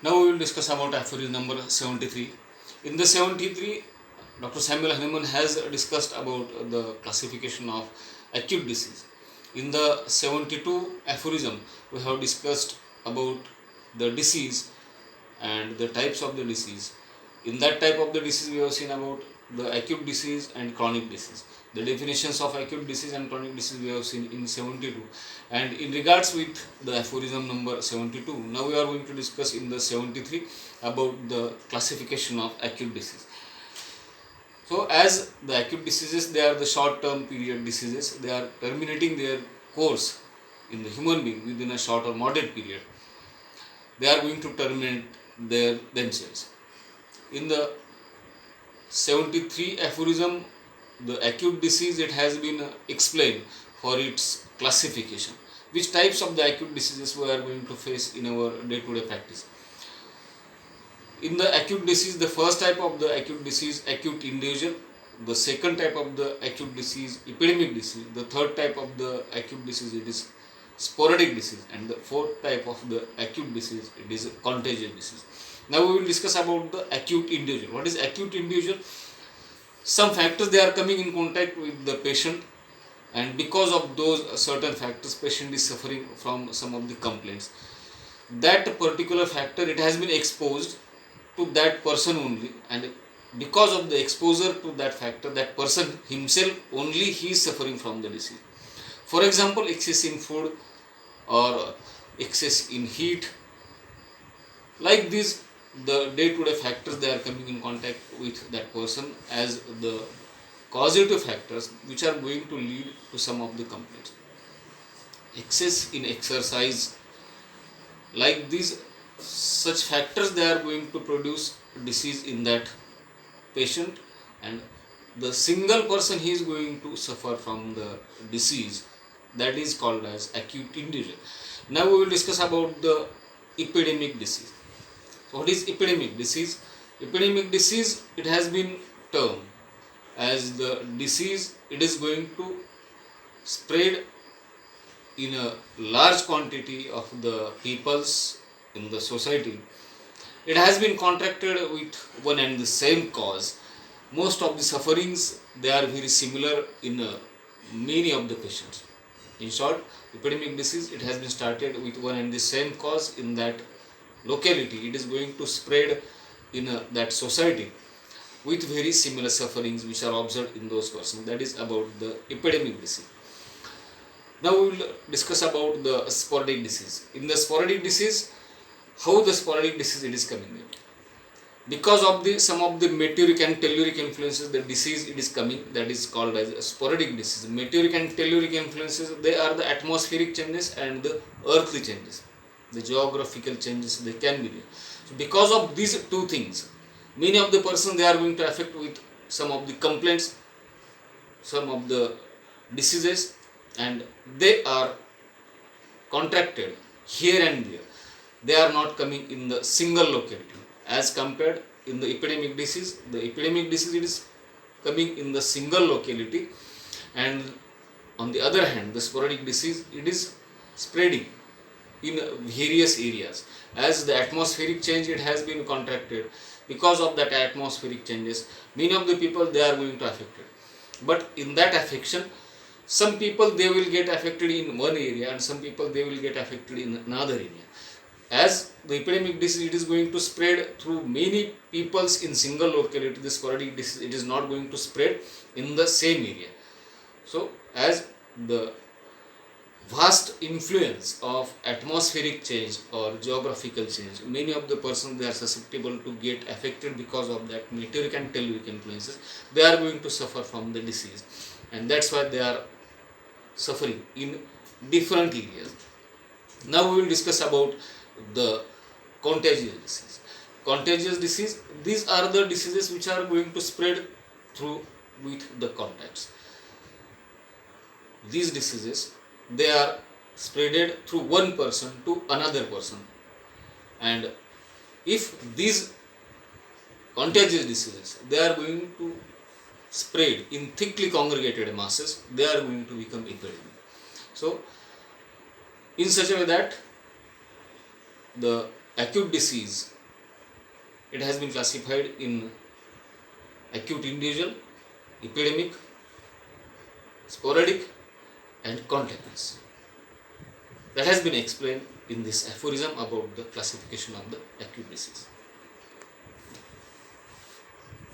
Now we will discuss about aphorism number 73. In the 73, Dr. Samuel Hahnemann has discussed about the classification of acute disease. In the 72 aphorism, we have discussed about the disease and the types of the disease. In that type of the disease, we have seen about the acute disease and chronic disease. The definitions of acute disease and chronic disease we have seen in 72. And in regards with the aphorism number 72, now we are going to discuss in the 73 about the classification of acute disease. So as the acute diseases, they are the short term period diseases, they are terminating their course in the human being within a short or moderate period. They are going to terminate themselves. In the 73 aphorism, the acute disease, it has been explained for its classification. Which types of the acute diseases we are going to face in our day-to-day practice? In the acute disease, the first type of the acute disease, acute individual. The second type of the acute disease, epidemic disease. The third type of the acute disease, it is sporadic disease. And the fourth type of the acute disease, it is contagious disease. Now we will discuss about the acute individual. What is acute individual? Some factors, they are coming in contact with the patient, and because of those certain factors, patient is suffering from some of the complaints. That particular factor, it has been exposed to that person only, and because of the exposure to that factor, that person himself only, he is suffering from the disease. For example, excess in food or excess in heat, like these, the day-to-day factors, they are coming in contact with that person as the causative factors which are going to lead to some of the complaints. Excess in exercise, like these, such factors, they are going to produce disease in that patient, and the single person, he is going to suffer from the disease. That is called as acute individual. Now we will discuss about the epidemic disease. So what is epidemic disease? Epidemic disease, it has been termed as the disease, it is going to spread in a large quantity of the peoples in the society. It has been contracted with one and the same cause. Most of the sufferings, they are very similar in many of the patients. In short, epidemic disease, it has been started with one and the same cause in that locality. It is going to spread in that society with very similar sufferings which are observed in those persons. That is about the epidemic disease. Now we will discuss about the sporadic disease. In the sporadic disease, how the sporadic disease it is coming in? Because of the some of the meteoric and telluric influences, the disease it is coming, that is called as a sporadic disease. Meteoric and telluric influences, they are the atmospheric changes and the earthly changes, the geographical changes, they can be there. So because of these two things, many of the persons, they are going to affect with some of the complaints, some of the diseases, and they are contracted here and there. They are not coming in the single locality. As compared in the epidemic disease, the epidemic disease it is coming in the single locality, and on the other hand, the sporadic disease, it is spreading in various areas. As the atmospheric change, it has been contracted, because of that atmospheric changes, many of the people, they are going to affect it. But in that affection, some people, they will get affected in one area, and some people, they will get affected in another area. As the epidemic disease, it is going to spread through many peoples in single locality, the sporadic disease, it is not going to spread in the same area. So as the vast influence of atmospheric change or geographical change, many of the persons, they are susceptible to get affected because of that meteoric and telluric influences. They are going to suffer from the disease, and that's why they are suffering in different areas. Now we will discuss about the contagious disease. Contagious disease, these are the diseases which are going to spread through with the contacts. These diseases, they are spreaded through one person to another person, and if these contagious diseases, they are going to spread in thickly congregated masses, they are going to become epidemic. So in such a way that the acute disease, it has been classified in acute individual, epidemic, sporadic, and contagious. That has been explained in this aphorism about the classification of the acute disease.